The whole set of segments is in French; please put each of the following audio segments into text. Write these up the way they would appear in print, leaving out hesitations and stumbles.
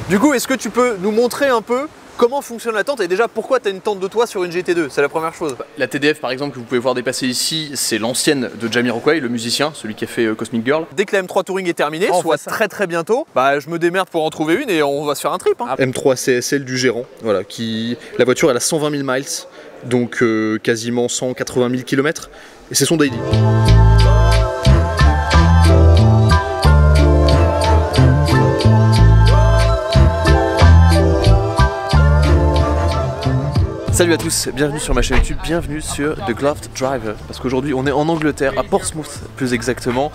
Du coup, est-ce que tu peux nous montrer un peu comment fonctionne la tente et déjà pourquoi tu as une tente de toit sur une GT2? C'est la première chose. La TDF par exemple que vous pouvez voir dépasser ici, c'est l'ancienne de Jamiroquai, le musicien, celui qui a fait Cosmic Girl. Dès que la M3 Touring est terminée, soit très bientôt, bah je me démerde pour en trouver une et on va se faire un trip. Hein. M3 CSL du gérant, voilà, la voiture elle a 120 000 miles, donc quasiment 180 000 km et c'est son daily. Salut à tous, bienvenue sur ma chaîne YouTube, bienvenue sur The Gloved Driver. Parce qu'aujourd'hui on est en Angleterre, à Portsmouth plus exactement,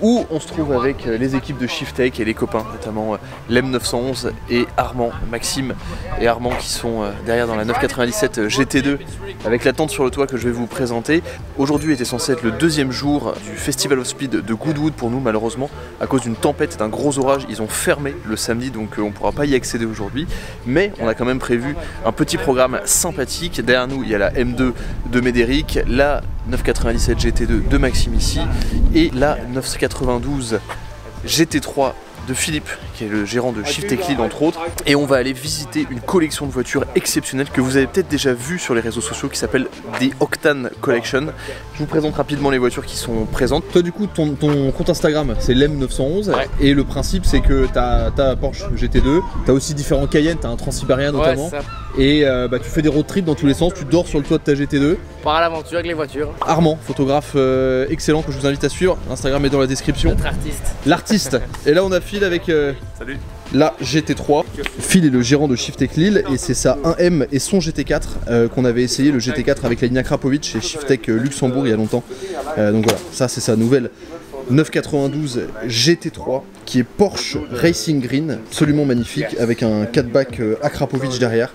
où on se trouve avec les équipes de Shiftech et les copains, notamment l'M911 et Armand, Maxime et Armand qui sont derrière dans la 997 GT2 avec la tente sur le toit que je vais vous présenter. Aujourd'hui était censé être le deuxième jour du Festival of Speed de Goodwood pour nous, malheureusement à cause d'une tempête et d'un gros orage, ils ont fermé le samedi donc on ne pourra pas y accéder aujourd'hui. Mais on a quand même prévu un petit programme sympathique. Derrière nous il y a la M2 de Médéric, la 997 GT2 de Maxime ici et la 992 GT3 de Philippe qui est le gérant de Shiftech Lille entre autres, et on va aller visiter une collection de voitures exceptionnelle que vous avez peut-être déjà vu sur les réseaux sociaux qui s'appelle The Octane Collection. Je vous présente rapidement les voitures qui sont présentes. Toi du coup ton compte Instagram c'est l'M911 et le principe c'est que t'as ta Porsche GT2, t'as aussi différents Cayenne, t'as un Transsibérien notamment et tu fais des road trips dans tous les sens, tu dors sur le toit de ta GT2. Part à l'aventure avec les voitures. Armand, photographe excellent que je vous invite à suivre, l'Instagram est dans la description. Notre artiste. L'artiste. Et là on a Phil avec salut. La GT3. Phil est le gérant de Shiftech Lille et c'est sa 1M et son GT4 qu'on avait essayé, le GT4 avec la ligne Akrapovic chez Shiftech Luxembourg il y a longtemps. Donc voilà, ça c'est sa nouvelle 992 GT3 qui est Porsche Racing Green, absolument magnifique avec un catback Akrapovic derrière.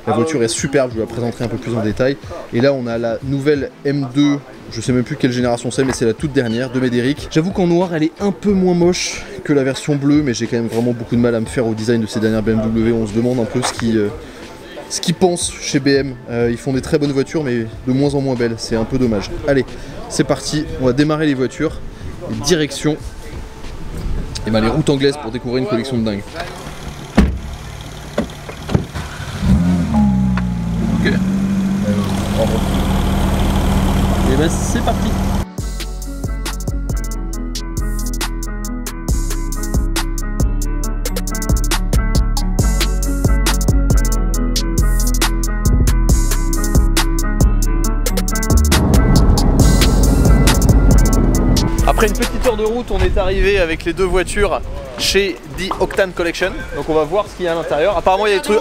La voiture est superbe, je vous la présenterai un peu plus en détail. Et là on a la nouvelle M2, je sais même plus quelle génération c'est mais c'est la toute dernière de Médéric. J'avoue qu'en noir elle est un peu moins moche que la version bleue, mais j'ai quand même vraiment beaucoup de mal à me faire au design de ces dernières BMW. On se demande un peu ce qu'ils pensent chez BM. Ils font des très bonnes voitures mais de moins en moins belles, c'est un peu dommage. Allez, c'est parti, on va démarrer les voitures. Et direction les routes anglaises pour découvrir une collection de dingue. Ok. Et bah c'est parti. Après une petite heure de route, on est arrivé avec les deux voitures chez The Octane Collection. Donc on va voir ce qu'il y a à l'intérieur. Apparemment il y a des trucs.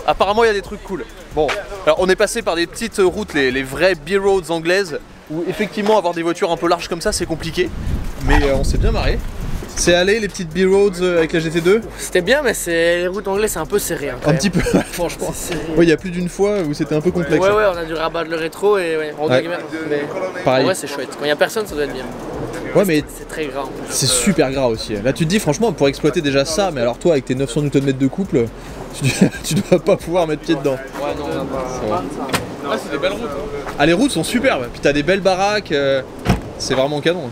Apparemment il y a des trucs cool. Bon, alors on est passé par des petites routes, les vraies B-roads anglaises, où effectivement avoir des voitures un peu larges comme ça c'est compliqué. Mais on s'est bien marré. C'est allé les petites B-roads avec la GT2? C'était bien, mais les routes anglaises c'est un peu serré. Hein, un petit peu, franchement. Oui, il y a plus d'une fois où c'était un peu complexe. Ouais, on a dû rabattre le rétro et pareil. Ouais, c'est chouette. Quand il n'y a personne, ça doit être bien. Ouais, mais c'est très gras. C'est super gras aussi. Là, tu te dis, franchement, pour exploiter déjà ça, mais alors toi, avec tes 900 Nm de couple, tu dois pas pouvoir mettre pied dedans. Ouais, non, ouais, c'est des belles routes. Hein. Ah, les routes sont superbes. Puis t'as des belles baraques. C'est vraiment canon.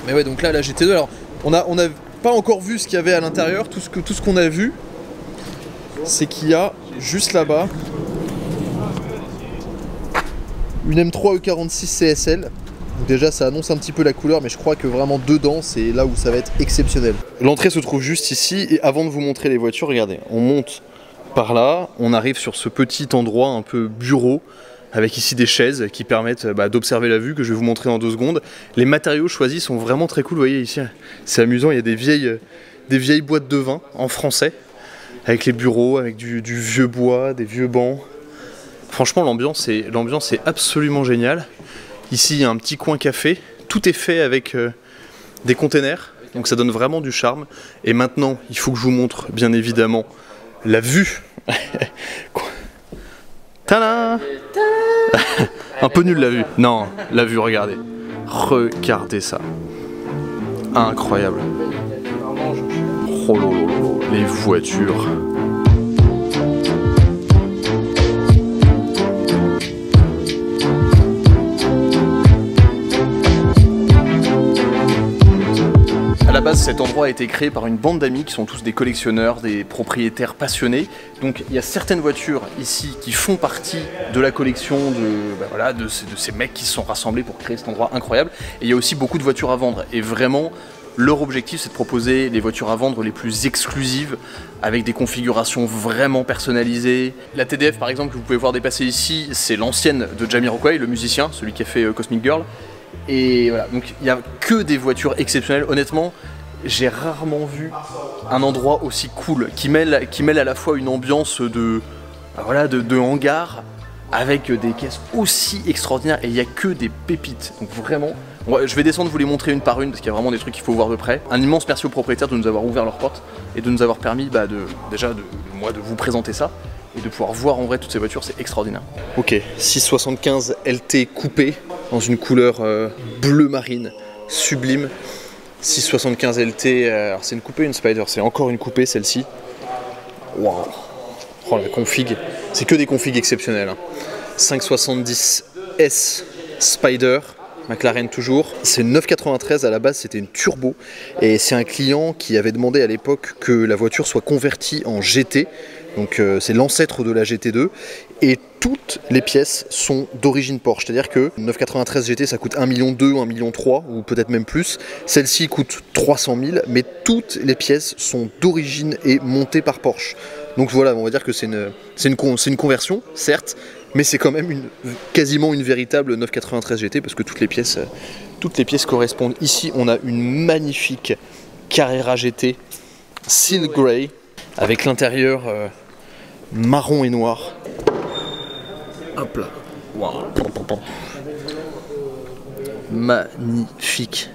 Mais ouais, donc là, la GT2, alors, on a pas encore vu ce qu'il y avait à l'intérieur. Tout ce qu'on a vu, c'est qu'il y a juste là-bas une M3 E46 CSL. Donc déjà ça annonce un petit peu la couleur, mais je crois que vraiment dedans c'est là où ça va être exceptionnel. L'entrée se trouve juste ici et avant de vous montrer les voitures, regardez, on monte par là, on arrive sur ce petit endroit un peu bureau avec ici des chaises qui permettent d'observer la vue que je vais vous montrer dans 2 secondes. Les matériaux choisis sont vraiment très cool, vous voyez ici, c'est amusant, il y a des vieilles boîtes de vin en français avec les bureaux, avec du vieux bois, des vieux bancs. Franchement l'ambiance est absolument géniale. Ici il y a un petit coin café, tout est fait avec des containers, donc ça donne vraiment du charme. Et maintenant, il faut que je vous montre bien évidemment la vue. Tada. Un peu nul la vue. Non, la vue, regardez. Regardez ça. Incroyable. Oh lolo, les voitures. base, cet endroit a été créé par une bande d'amis qui sont tous des collectionneurs, des propriétaires passionnés. Donc il y a certaines voitures ici qui font partie de la collection de ces mecs qui se sont rassemblés pour créer cet endroit incroyable. Et il y a aussi beaucoup de voitures à vendre. Et vraiment, leur objectif, c'est de proposer les voitures à vendre les plus exclusives, avec des configurations vraiment personnalisées. La TDF par exemple que vous pouvez voir dépasser ici, c'est l'ancienne de Jamiroquai, le musicien, celui qui a fait Cosmic Girl. Et voilà, donc il n'y a que des voitures exceptionnelles. Honnêtement, j'ai rarement vu un endroit aussi cool, qui mêle à la fois une ambiance de hangar, avec des caisses aussi extraordinaires, et il n'y a que des pépites. Donc vraiment, je vais descendre vous les montrer une par une, parce qu'il y a vraiment des trucs qu'il faut voir de près. Un immense merci aux propriétaires de nous avoir ouvert leurs portes, et de nous avoir permis de vous présenter ça, et de pouvoir voir en vrai toutes ces voitures, c'est extraordinaire. Ok, 675 LT coupé, dans une couleur bleu marine, sublime. 675 LT, alors c'est une coupée, une Spider, c'est encore une coupée celle-ci. Waouh. Oh la config, c'est que des configs exceptionnels. Hein. 570 S Spider, McLaren toujours. C'est une 993, à la base c'était une turbo. Et c'est un client qui avait demandé à l'époque que la voiture soit convertie en GT. Donc c'est l'ancêtre de la GT2. Et toutes les pièces sont d'origine Porsche. C'est-à-dire que 993 GT ça coûte 1,2 million, 1,3 million ou peut-être même plus. Celle-ci coûte 300 000, mais toutes les pièces sont d'origine et montées par Porsche. Donc voilà, on va dire que c'est une conversion, certes, mais c'est quand même quasiment une véritable 993 GT parce que toutes les pièces correspondent. Ici, on a une magnifique Carrera GT Seal Grey avec l'intérieur marron et noir. Hop là. Wow. Magnifique.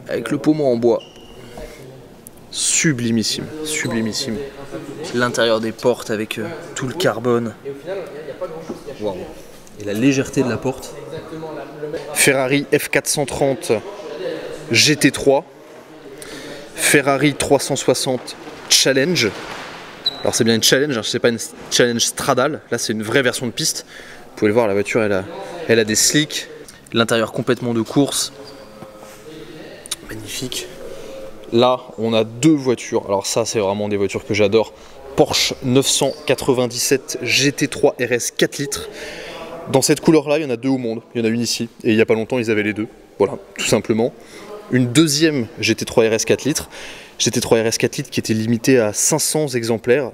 Avec le pommeau en bois. Sublimissime, sublimissime. L'intérieur des portes avec tout le carbone. Wow. Et la légèreté de la porte. Ferrari F430 GT3. Ferrari 360 Challenge. Alors c'est bien une Challenge, hein, c'est pas une Challenge Stradale. Là c'est une vraie version de piste. Vous pouvez le voir, la voiture elle a des slicks. L'intérieur complètement de course. Magnifique. Là, on a deux voitures. Alors ça, c'est vraiment des voitures que j'adore. Porsche 997 GT3 RS 4 litres. Dans cette couleur-là, il y en a deux au monde. Il y en a une ici. Et il n'y a pas longtemps, ils avaient les deux. Voilà, tout simplement. Une deuxième GT3 RS 4 litres. GT3 RS 4 litres qui était limitée à 500 exemplaires.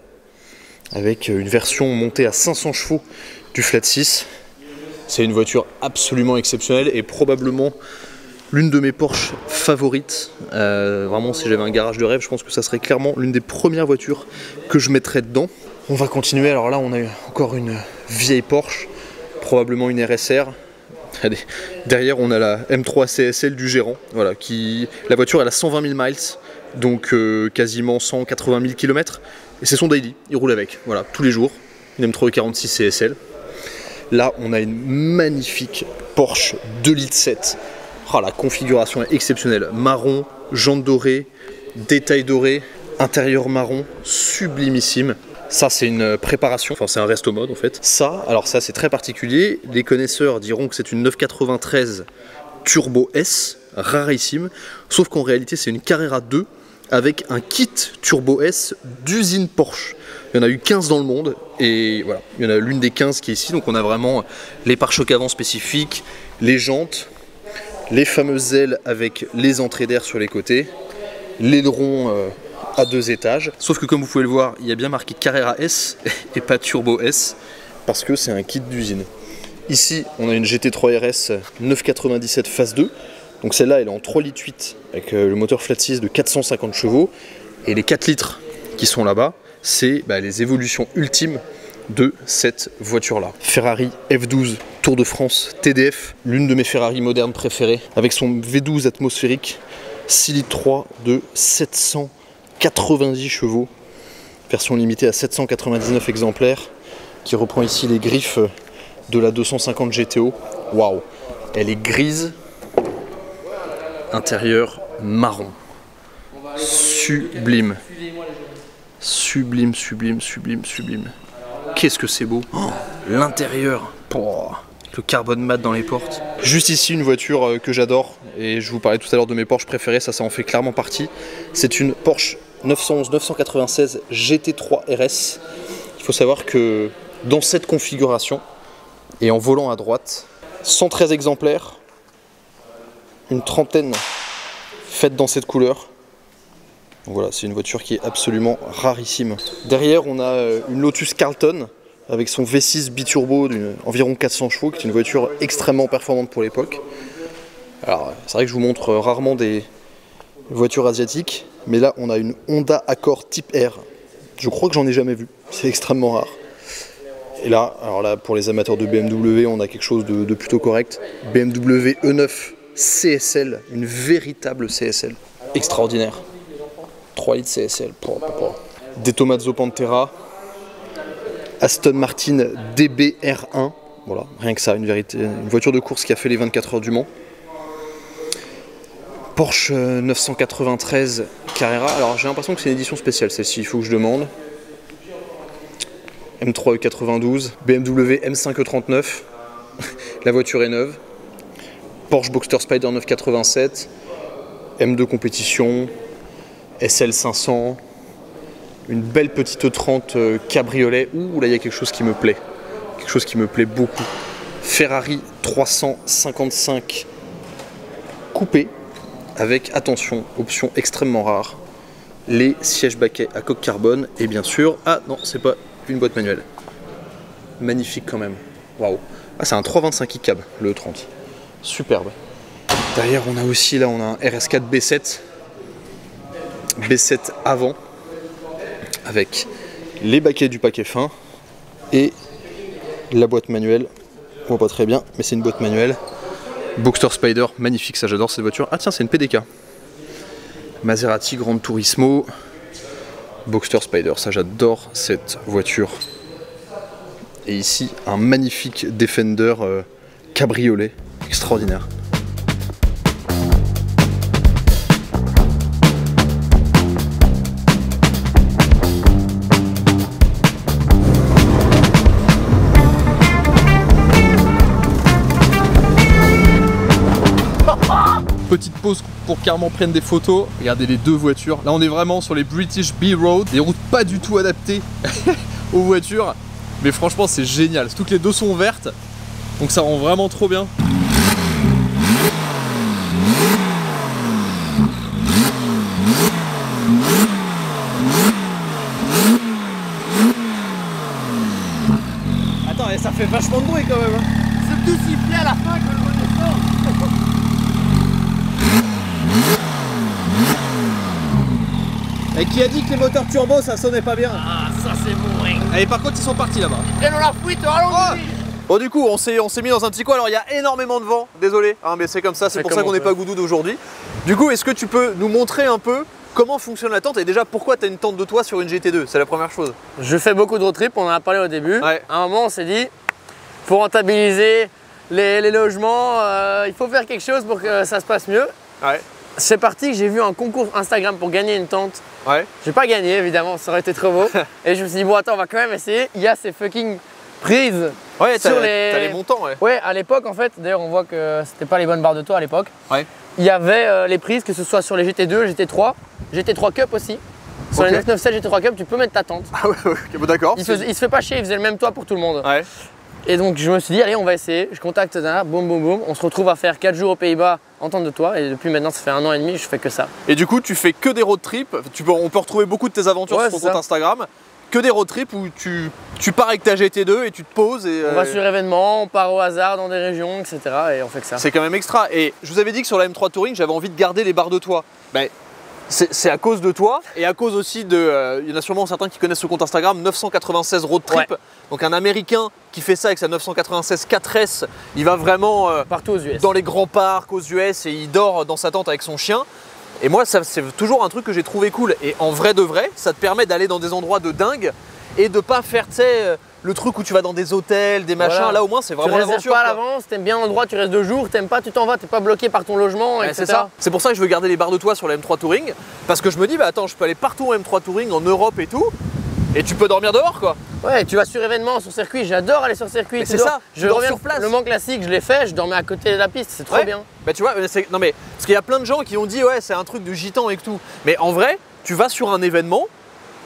Avec une version montée à 500 chevaux du Flat 6. C'est une voiture absolument exceptionnelle et probablement l'une de mes Porsche favorites. Vraiment, si j'avais un garage de rêve, je pense que ça serait clairement l'une des premières voitures que je mettrais dedans. On va continuer. Alors là, on a encore une vieille Porsche, probablement une RSR. Allez, derrière, on a la M3 CSL du gérant. Voilà, la voiture, elle a 120 000 miles, donc quasiment 180 000 km. Et c'est son daily, il roule avec, voilà, tous les jours. Une M3 46 CSL. Là, on a une magnifique Porsche 2,7 litres. Oh, la configuration est exceptionnelle. Marron, jantes dorées, détails dorés, intérieur marron, sublimissime. Ça, c'est une préparation, enfin c'est un resto mode en fait. Ça, alors ça c'est très particulier. Les connaisseurs diront que c'est une 993 Turbo S, rarissime. Sauf qu'en réalité, c'est une Carrera 2 avec un kit Turbo S d'usine Porsche. Il y en a eu 15 dans le monde et voilà, il y en a l'une des 15 qui est ici. Donc on a vraiment les pare-chocs avant spécifiques, les jantes, les fameuses ailes avec les entrées d'air sur les côtés, l'aileron à 2 étages. Sauf que comme vous pouvez le voir, il y a bien marqué Carrera S et pas Turbo S parce que c'est un kit d'usine. Ici, on a une GT3 RS 997 phase 2. Donc celle-là, elle est en 3,8 litres avec le moteur flat 6 de 450 chevaux. Et les 4 litres qui sont là-bas, c'est les évolutions ultimes de cette voiture-là. Ferrari F12 Tour de France TDF, l'une de mes Ferrari modernes préférées, avec son V12 atmosphérique 6 litres 3 de 790 chevaux, version limitée à 799 exemplaires, qui reprend ici les griffes de la 250 GTO. Waouh, elle est grise, intérieur marron, sublime, sublime, sublime, sublime, sublime. Qu'est-ce que c'est beau, oh, l'intérieur, oh, le carbone mat dans les portes. Juste ici, une voiture que j'adore, et je vous parlais tout à l'heure de mes Porsche préférés, ça en fait clairement partie. C'est une Porsche 911-996 GT3 RS. Il faut savoir que dans cette configuration, et en volant à droite, 113 exemplaires, une trentaine faites dans cette couleur. Donc voilà, c'est une voiture qui est absolument rarissime. Derrière, on a une Lotus Carlton avec son V6 biturbo d'environ 400 chevaux, qui est une voiture extrêmement performante pour l'époque. Alors, c'est vrai que je vous montre rarement des voitures asiatiques, mais là, on a une Honda Accord Type R. Je crois que j'en ai jamais vu, c'est extrêmement rare. Et là, alors là, pour les amateurs de BMW, on a quelque chose de plutôt correct. BMW E9 CSL, une véritable CSL. Extraordinaire. 3 litres CSL. Des Tommaso Pantera. Aston Martin DBR1. Voilà, rien que ça, une voiture de course qui a fait les 24 heures du Mans. Porsche 993 Carrera. Alors j'ai l'impression que c'est une édition spéciale celle-ci, il faut que je demande. M3 E92, BMW M5 E39, la voiture est neuve. Porsche Boxster Spyder 987, M2 compétition, SL 500, une belle petite E30 cabriolet. Ouh, là il y a quelque chose qui me plaît, quelque chose qui me plaît beaucoup. Ferrari 355 coupé, avec, attention, option extrêmement rare, les sièges baquets à coque carbone, et bien sûr, ah non, c'est pas une boîte manuelle. Magnifique quand même. Waouh. Ah, c'est un 325 i cab, le E30. Superbe. Derrière, on a aussi, là, on a un RS4 B7. B7 avant, avec les baquets du paquet fin et la boîte manuelle. On voit pas très bien, mais c'est une boîte manuelle. Boxster Spyder, magnifique, ça j'adore cette voiture. Ah tiens, c'est une PDK. Maserati Gran Turismo. Boxster Spyder, ça j'adore cette voiture. Et ici, un magnifique Defender cabriolet, extraordinaire. Petite pause pour carrément prendre des photos. Regardez les deux voitures. Là on est vraiment sur les British B-Road, des routes pas du tout adaptées aux voitures. Mais franchement c'est génial, surtout que les deux sont vertes. Donc ça rend vraiment trop bien. Attends, ça fait vachement de bruit quand même. C'est tout sifflé à la fin que le moteur sort. Et qui a dit que les moteurs turbo ça sonnait pas bien? Ah, ça c'est bon, hein. Allez, par contre ils sont partis là-bas. Prenons la fuite, allons-y. Bon, du coup on s'est mis dans un petit coin. Alors il y a énormément de vent, désolé hein, mais c'est comme ça, c'est pour ça qu'on n'est pas goudou d'aujourd'hui. Du coup, est-ce que tu peux nous montrer un peu comment fonctionne la tente et déjà pourquoi tu as une tente de toit sur une GT2? C'est la première chose. Je fais beaucoup de road trip, on en a parlé au début. Ouais. À un moment on s'est dit, pour rentabiliser les logements, il faut faire quelque chose pour que ça se passe mieux. Ouais. C'est parti, j'ai vu un concours Instagram pour gagner une tente. Ouais. J'ai pas gagné évidemment, ça aurait été trop beau. Et je me suis dit bon attends, on va quand même essayer. Il y a ces fucking prises. Ouais, sur t'as les montants, ouais. Ouais, à l'époque en fait, d'ailleurs on voit que c'était pas les bonnes barres de toit à l'époque. Ouais. Il y avait les prises, que ce soit sur les GT2, GT3, GT3 Cup aussi. Sur les 997 GT3 Cup, tu peux mettre ta tente. Ah ouais, ok, bon, d'accord. Il se fait pas chier, il faisait le même toit pour tout le monde. Ouais. Et donc je me suis dit allez on va essayer, je contacte Tana, boum boum boum, on se retrouve à faire 4 jours aux Pays-Bas en tente de toit et depuis maintenant ça fait 1 an et demi je fais que ça. Et du coup tu fais que des road trips, on peut retrouver beaucoup de tes aventures sur ton compte Instagram, que des road trips où tu pars avec ta GT2 et tu te poses et... On va sur événements, on part au hasard dans des régions etc. et on fait que ça. C'est quand même extra. Et je vous avais dit que sur la M3 Touring j'avais envie de garder les barres de toit. Ben, c'est à cause de toi et à cause aussi de... il y en a sûrement certains qui connaissent ce compte Instagram, 996 Road Trip. Ouais. Donc un Américain qui fait ça avec sa 996 4S, il va vraiment partout aux US. Dans les grands parcs aux US et il dort dans sa tente avec son chien. Et moi, c'est toujours un truc que j'ai trouvé cool. Et en vrai de vrai, ça te permet d'aller dans des endroits de dingue et de pas faire, tu sais, le truc où tu vas dans des hôtels, des machins. Voilà. Là, au moins, c'est vraiment l'aventure. Tu réserves pas à l'avance, t'aimes bien l'endroit, tu restes 2 jours, t'aimes pas, tu t'en vas, t'es pas bloqué par ton logement, etc. C'est ça. C'est pour ça que je veux garder les barres de toit sur la M3 Touring. Parce que je me dis, bah attends, je peux aller partout en M3 Touring, en Europe et tout. et tu peux dormir dehors quoi. Ouais, tu vas sur événement, sur circuit, j'adore aller sur circuit. C'est ça, je reviens sur place. Le Mans classique, je l'ai fait, je dormais à côté de la piste, c'est trop bien. Bah tu vois, non mais, parce qu'il y a plein de gens qui ont dit ouais c'est un truc de gitan et tout. Mais en vrai, tu vas sur un événement,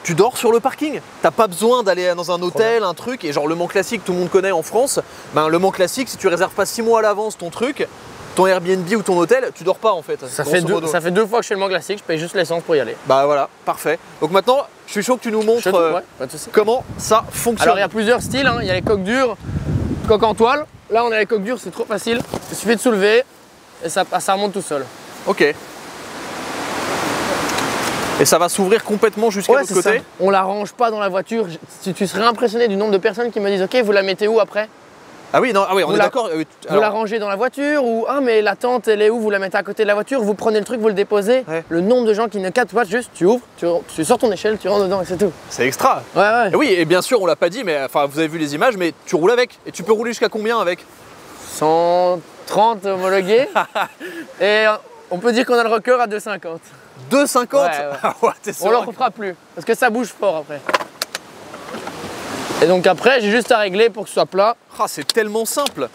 tu dors sur le parking. T'as pas besoin d'aller dans un hôtel, un truc. Et genre le Mans classique, tout le monde connaît en France. Ben, le Mans classique, si tu réserves pas 6 mois à l'avance ton truc, ton Airbnb ou ton hôtel, tu dors pas en fait. Ça fait 2 fois que je fais le Mans classique, je paye juste l'essence pour y aller. Bah voilà, parfait. Donc maintenant, je suis chaud que tu nous montres comment ça fonctionne. Alors il y a plusieurs styles, hein. Il y a les coques dures, coques en toile. Là on a les coques dures, c'est trop facile. Il suffit de soulever et ça remonte tout seul. Ok. Et ça va s'ouvrir complètement jusqu'à l'autre côté. Ça. On la range pas dans la voiture. Tu serais impressionné du nombre de personnes qui me disent ok, vous la mettez où après? Ah oui, non, ah oui, on est d'accord. Vous la rangez dans la voiture ou ah mais la tente elle est où? Vous la mettez à côté de la voiture, vous prenez le truc, vous le déposez. Ouais. Le nombre de gens qui ne captent pas, juste tu ouvres, tu sors ton échelle, tu rentres dedans et c'est tout. C'est extra. Ouais. Et oui, et bien sûr on l'a pas dit, mais enfin vous avez vu les images, mais tu roules avec. Et tu peux rouler jusqu'à combien avec? 130 homologués. Et on peut dire qu'on a le record à 2,50. 2,50 ouais. On le refera plus parce que ça bouge fort après. Et donc après j'ai juste à régler pour que ce soit plat. Ah c'est tellement simple.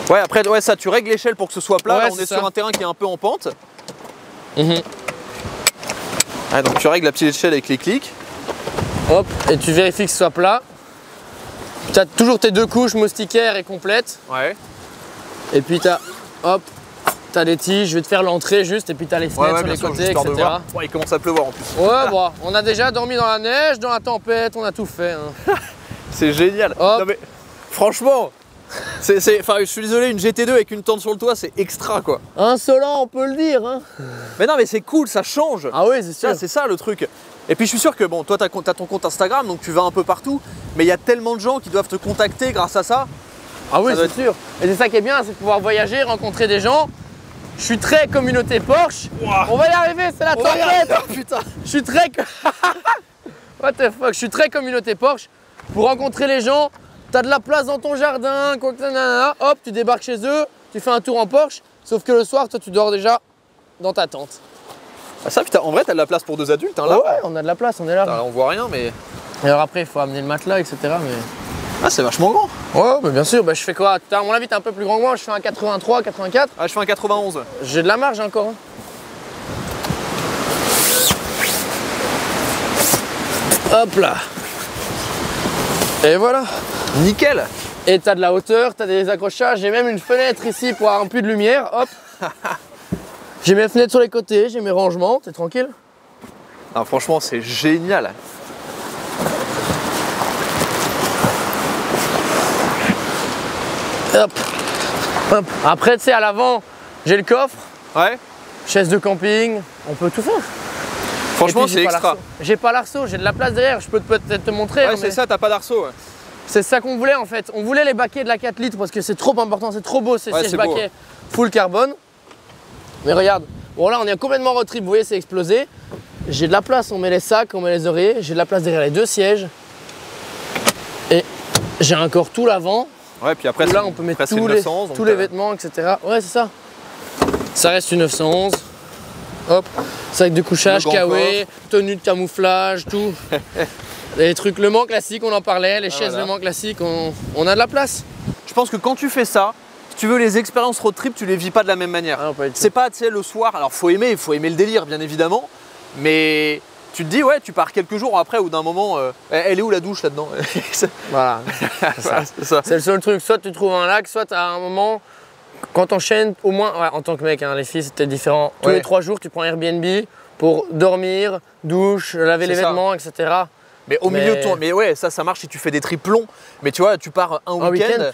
Ouais après ça tu règles l'échelle pour que ce soit plat. Là, on est sur un terrain qui est un peu en pente. Ouais, donc tu règles la petite échelle avec les clics. Hop, et tu vérifies que ce soit plat. Tu as toujours tes 2 couches moustiquaires et complètes. Ouais. Et puis tu as t'as des tiges, je vais te faire l'entrée juste, et puis t'as les fenêtres sur les côtés, etc. Ouais, il commence à pleuvoir en plus. Ouais, bon, on a déjà dormi dans la neige, dans la tempête, on a tout fait. Hein. C'est génial. Non, mais, franchement, je suis désolé, une GT2 avec une tente sur le toit, c'est extra quoi. Insolent, on peut le dire. Hein. Mais non, mais c'est cool, ça change. Ah oui, c'est sûr. C'est ça le truc. Et puis je suis sûr que bon, toi t'as ton compte Instagram, donc tu vas un peu partout, mais il y a tellement de gens qui doivent te contacter grâce à ça. Ah oui, c'est sûr. Et c'est ça qui est bien, c'est de pouvoir voyager, rencontrer des gens. Je suis très communauté Porsche. Wow. On va y arriver, c'est la tempête. Oh, putain. Je suis très What the fuck, je suis très communauté Porsche. Pour rencontrer les gens, t'as de la place dans ton jardin, quoi que nanana, hop, tu débarques chez eux, tu fais un tour en Porsche, sauf que le soir, toi tu dors déjà dans ta tente. Ah ça putain, en vrai t'as de la place pour 2 adultes hein, là. Ouais, on a de la place, on est là. Putain, on voit rien mais... Et alors après il faut amener le matelas, etc. Mais... Ah c'est vachement grand. Ouais, mais bien sûr, bah, je fais quoi? À mon avis t'es un peu plus grand que moi, je fais un 83, 84. Ah je fais un 91. J'ai de la marge encore. Hein. Hop là. Et voilà. Nickel. Et t'as de la hauteur, t'as des accrochages, j'ai même une fenêtre ici pour avoir un peu de lumière, hop. J'ai mes fenêtres sur les côtés, j'ai mes rangements, t'es tranquille. Ah, franchement c'est génial. Hop. Hop. Après tu sais à l'avant, j'ai le coffre. Ouais. Chaise de camping, on peut tout faire. Franchement c'est extra. J'ai pas l'arceau, j'ai de la place derrière, je peux peut-être te montrer. Ouais c'est ça, t'as pas d'arceau. Ouais. C'est ça qu'on voulait en fait. On voulait les baquets de la 4 litres parce que c'est trop important, c'est trop beau ces sièges baquets full carbone. Mais regarde, bon là on est complètement road trip, vous voyez c'est explosé. J'ai de la place, on met les sacs, on met les oreillers, j'ai de la place derrière les 2 sièges. Et j'ai encore tout l'avant. Ouais, puis après là on peut mettre tous les vêtements, etc. Ouais c'est ça. Ça reste une 911. Hop, sac de couchage, kawaii, tenue de camouflage, tout. Les trucs Le Mans classique, on en parlait, les chaises Le Mans classique, on a de la place. Je pense que quand tu fais ça, si tu veux les expériences road trip, tu les vis pas de la même manière. C'est pas, tu sais, le soir, alors faut aimer le délire bien évidemment, mais tu te dis ouais, tu pars quelques jours après ou d'un moment, elle est où la douche là-dedans? Voilà, c'est le seul truc, soit tu trouves un lac, soit à un moment, quand t'enchaînes, au moins, ouais, en tant que mec, hein, les filles c'était différent, tous les 3 jours tu prends Airbnb pour dormir, douche, laver les vêtements, etc. Mais au milieu de ton... Mais ouais, ça marche si tu fais des trips longs. Mais tu vois, tu pars un week-end.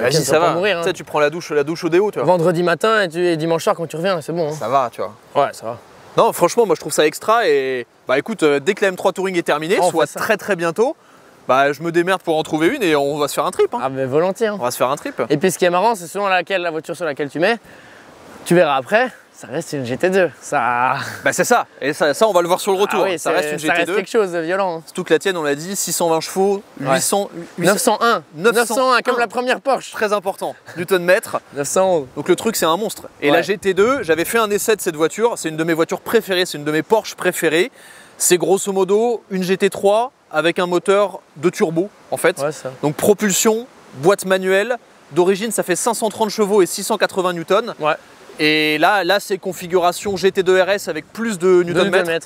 Vas-y, ça va. Mourir, hein. Tu sais, tu prends la douche au déo, tu vois. Vendredi matin et dimanche soir quand tu reviens, c'est bon. Hein. Ça va, tu vois. Ouais, ça va. Non, franchement, moi je trouve ça extra. Et bah écoute, dès que la M3 Touring est terminée, soit très bientôt, bah je me démerde pour en trouver une et on va se faire un trip. Hein. Ah, mais volontiers. Hein. On va se faire un trip. Et puis ce qui est marrant, c'est selon la voiture sur laquelle tu mets, tu verras après. Ça reste une GT2, ça... Bah c'est ça, et ça on va le voir sur le retour, oui, ça reste une GT2. Ça reste quelque chose de violent. Surtout que la tienne, on l'a dit, 620 chevaux, 800... 901, comme la première Porsche. Très important, Newton-mètre. 911. Donc le truc c'est un monstre. Et la GT2, j'avais fait un essai de cette voiture, c'est une de mes voitures préférées, c'est une de mes Porsche préférées. c'est grosso modo une GT3 avec un moteur de turbo en fait. Ouais, ça. Donc propulsion, boîte manuelle. D'origine, ça fait 530 chevaux et 680 newtons. Ouais. Et là c'est configuration GT2 RS avec plus de Nm.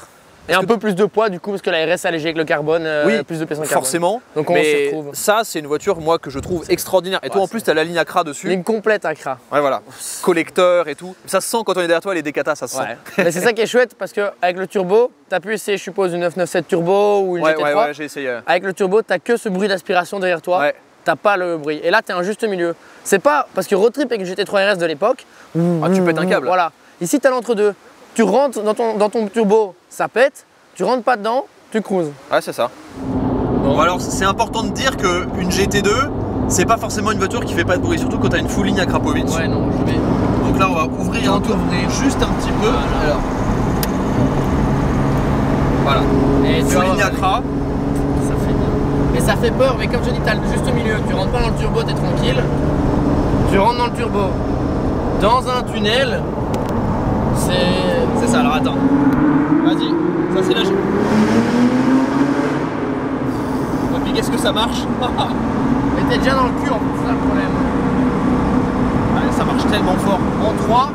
Et un peu plus de poids du coup parce que la RS allégée avec le carbone, oui, plus de PS en carbone. Forcément. Donc on s'y retrouve. Ça c'est une voiture moi que je trouve extraordinaire. Et toi en plus tu as la ligne Accra dessus. Ligne complète Accra. Ouais voilà. Collecteur et tout. Ça se sent quand on est derrière toi les DKTA, ça se sent. Mais c'est ça qui est chouette parce qu'avec le turbo, tu as pu essayer je suppose une 997 turbo ou une GT3. Ouais, j'ai essayé. Avec le turbo, tu que ce bruit d'aspiration derrière toi. Ouais. T'as pas le bruit. Et là, tu es un juste milieu. C'est pas parce que road trip avec une GT3 RS de l'époque. Tu pètes un câble. Voilà. Ici, tu as l'entre-deux. Tu rentres dans ton turbo, ça pète. Tu rentres pas dedans, tu cruises. Ouais, c'est ça. Bon, alors, c'est important de dire qu'une GT2, c'est pas forcément une voiture qui fait pas de bruit, surtout quand tu as une full ligne à Krapovic. Ouais, non, je vais. Donc là, on va ouvrir un peu, juste un petit peu. Voilà. Et full ligne Accra. Ça fait bien. Mais ça fait peur, mais comme je dis, tu as le juste milieu. Tu rentres pas dans le turbo, tu es tranquille. Tu rentres dans le turbo. Dans un tunnel, c'est ça. Alors attends. Vas-y, ça c'est lâché. Et puis qu'est-ce que ça marche? Mais t'es déjà dans le cul en fait, c'est ça le problème. Ouais, ça marche tellement fort. En 3.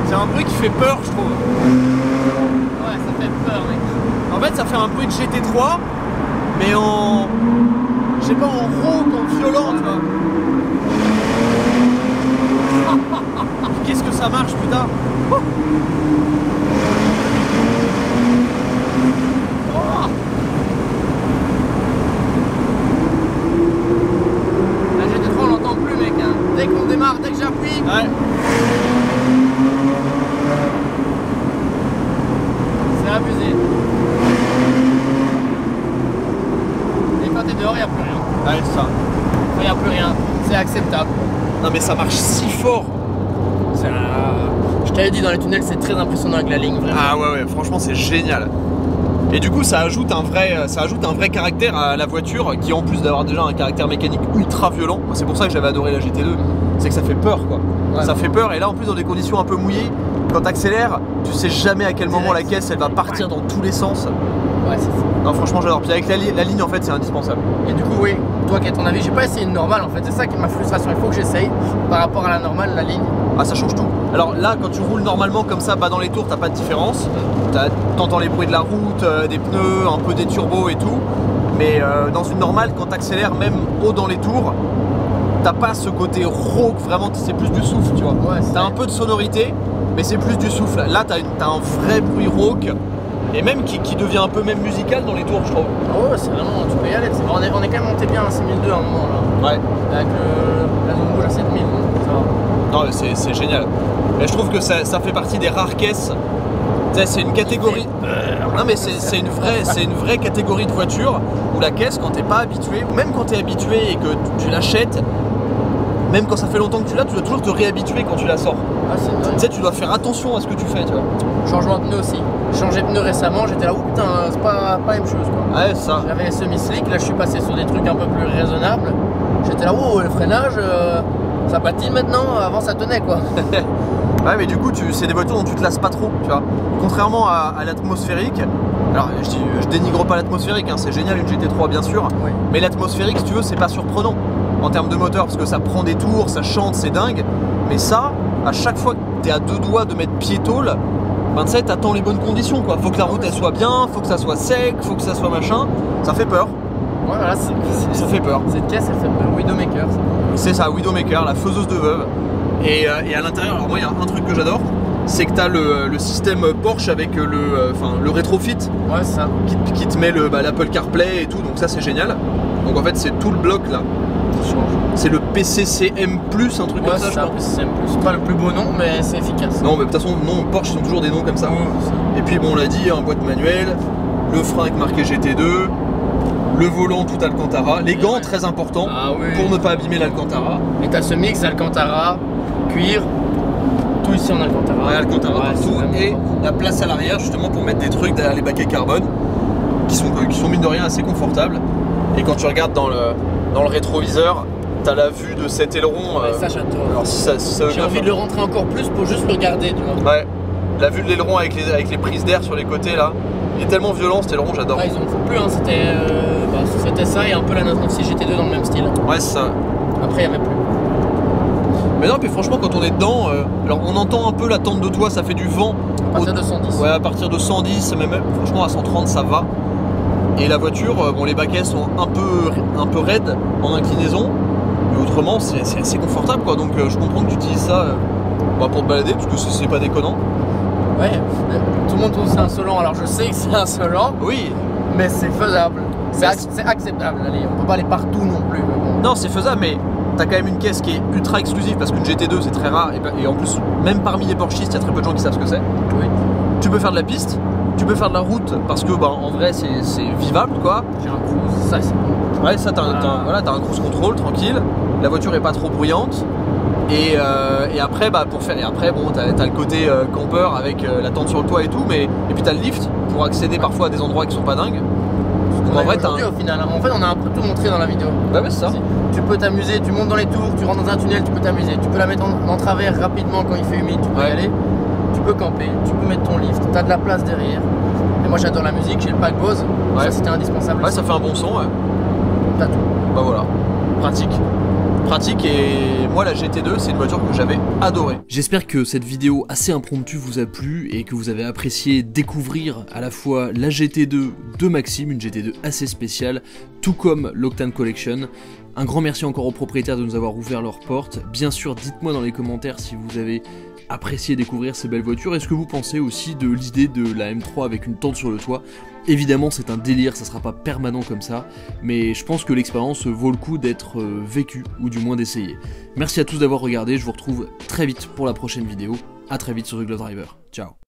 C'est un bruit qui fait peur, je trouve. Ouais, ça fait peur, mec. En fait, ça fait un bruit de GT3, mais en... je sais pas, en rauque, en violent, tu vois. Qu'est-ce que ça marche, putain. La GT3, on l'entend plus, mec. Hein. Dès qu'on démarre, dès que j'appuie. Ouais. C'est abusé. Et quand t'es dehors, il n'y a plus rien. Ouais, c'est ça. Il n'y a plus rien. C'est acceptable. Non, mais ça marche si fort. Je t'avais dit, dans les tunnels, c'est très impressionnant avec la ligne, vraiment. Ah ouais, franchement, c'est génial. Et du coup, ça ajoute un vrai caractère à la voiture qui, en plus d'avoir déjà un caractère mécanique ultra violent, c'est pour ça que j'avais adoré la GT2, c'est que ça fait peur, quoi. Ouais. Ça fait peur, et là, en plus, dans des conditions un peu mouillées, quand t'accélères, tu sais jamais à quel moment la caisse, elle va partir dans tous les sens. Ouais, c'est fou. Non, franchement, j'adore. Puis avec la ligne, en fait, c'est indispensable. Et du coup, oui, toi qui as ton avis, j'ai pas essayé une normale, en fait. C'est ça qui est ma frustration. Il faut que j'essaye par rapport à la normale, la ligne. Ah, ça change tout. Alors là, quand tu roules normalement comme ça, bas dans les tours, t'as pas de différence. T'entends les bruits de la route, des pneus, un peu des turbos et tout. Mais dans une normale, quand t'accélères même haut dans les tours, t'as pas ce côté rauque, vraiment, c'est plus du souffle, tu vois. Ouais, t'as un peu de sonorité, mais c'est plus du souffle. Là, t'as un vrai bruit rauque. Et même qui devient un peu même musical dans les tours, je trouve. Ah ouais, c'est vraiment, tu peux y aller. On est quand même monté bien à 6002 à un moment là. Ouais. Avec la zone rouge à 7000, ça va. Non, mais c'est génial. Et je trouve que ça fait partie des rares caisses. C'est une catégorie. Non, mais c'est une vraie catégorie de voiture où la caisse, quand t'es pas habitué, ou même quand t'es habitué et que tu l'achètes, même quand ça fait longtemps que tu l'as, tu dois toujours te réhabituer quand tu la sors. Ah, c'est vrai. Tu sais, tu dois faire attention à ce que tu fais, tu vois. Changement de pneus aussi. J'ai changé de pneu récemment, j'étais là, oh putain, c'est pas la même chose quoi. Ouais, ça. J'avais les semi-slick, là je suis passé sur des trucs un peu plus raisonnables. J'étais là, oh, le freinage, ça patine maintenant, avant ça tenait quoi. Ouais, mais du coup, c'est des voitures dont tu te lasses pas trop, tu vois. Contrairement à l'atmosphérique, alors je dénigre pas l'atmosphérique, hein, c'est génial une GT3 bien sûr, oui. Mais l'atmosphérique, si tu veux, c'est pas surprenant en termes de moteur parce que ça prend des tours, ça chante, c'est dingue. Mais ça, à chaque fois que t'es à deux doigts de mettre pied-tôle, ben tu sais, t'attends les bonnes conditions quoi. Faut que la route elle soit bien, faut que ça soit sec, faut que ça soit machin. Ça fait peur. Voilà, ça fait peur. Cette caisse, elle fait peur. Widowmaker. C'est ça, Widowmaker, la faiseuse de veuve. Et à l'intérieur, alors moi, il y a un truc que j'adore, c'est que t'as le système Porsche avec le rétrofit. Ouais, c'est ça. Qui te met l'Apple CarPlay et tout, donc ça c'est génial. Donc en fait, c'est tout le bloc là. C'est le PCCM+, un truc comme ça, je crois. PCCM+. C'est pas le plus beau nom, mais c'est efficace. Non, mais de toute façon, non, Porsche, ils ont toujours des noms comme ça. Et puis, bon, on l'a dit, un boîte manuelle, le frein avec marqué GT2, le volant tout Alcantara, les gants très importants pour ne pas abîmer l'Alcantara. Et t'as ce mix Alcantara, cuir, tout ici en Alcantara. Ouais, Alcantara partout. Et la place à l'arrière, justement, pour mettre des trucs derrière les baquets carbone qui sont mine de rien assez confortables. Et quand tu regardes dans le rétroviseur, t'as la vue de cet aileron. Ouais, ça j'adore. Alors si ça veut J'ai bien envie de le rentrer encore plus pour juste le regarder, tu vois. Ouais, la vue de l'aileron avec les prises d'air sur les côtés là, il est tellement violent cet aileron, j'adore. Ouais, ils en font plus, hein. C'était ça et un peu la 996 GT2 dans le même style. Ouais, c'est ça. Après, il n'y avait plus. Mais non, puis franchement, quand on est dedans, alors on entend un peu la tente de toit, ça fait du vent. À partir de 110. Ouais, à partir de 110, même franchement à 130, ça va. Et la voiture, bon, les baquets sont un peu raides en inclinaison, mais autrement, c'est assez confortable, quoi. Donc je comprends que tu utilises ça pour te balader, parce que c'est pas déconnant. Ouais, tout le monde trouve ça insolent, alors je sais que c'est insolent. Oui. Mais c'est faisable. C'est acceptable. Allez, on peut pas aller partout non plus. Mais bon. Non, c'est faisable, mais t'as quand même une caisse qui est ultra exclusive parce qu'une GT2 c'est très rare et en plus, même parmi les Porschistes, il y a très peu de gens qui savent ce que c'est. Oui. Tu peux faire de la piste, tu peux faire de la route parce que en vrai c'est vivable quoi. J'ai un cruise, ça c'est bon. Ouais, ça t'as un cruise control tranquille, la voiture est pas trop bruyante. Et après, bon, t'as le côté campeur avec la tente sur le toit et tout, et puis t'as le lift pour accéder parfois à des endroits qui sont pas dingues. En vrai, au final, en fait, on a un peu tout montré dans la vidéo. Ouais, c'est ça. Tu peux t'amuser, tu montes dans les tours, tu rentres dans un tunnel, tu peux t'amuser. Tu peux la mettre en travers rapidement quand il fait humide, tu peux y aller. Tu peux camper, tu peux mettre ton lift, t'as de la place derrière. Et moi, j'adore la musique, j'ai le pack Bose. Ouais. Ça, c'était indispensable. Ouais, ça fait un bon son, ouais. T'as tout. Bah voilà, pratique et moi la GT2 c'est une voiture que j'avais adorée. J'espère que cette vidéo assez impromptue vous a plu et que vous avez apprécié découvrir à la fois la GT2 de Maxime, une GT2 assez spéciale, tout comme l'Octane Collection. Un grand merci encore aux propriétaires de nous avoir ouvert leurs portes. Bien sûr, dites-moi dans les commentaires si vous avez apprécié découvrir ces belles voitures. Est-ce que vous pensez aussi de l'idée de la M3 avec une tente sur le toit? Évidemment, c'est un délire, ça sera pas permanent comme ça, mais je pense que l'expérience vaut le coup d'être vécue, ou du moins d'essayer. Merci à tous d'avoir regardé, je vous retrouve très vite pour la prochaine vidéo. À très vite sur The Glove Driver. Ciao.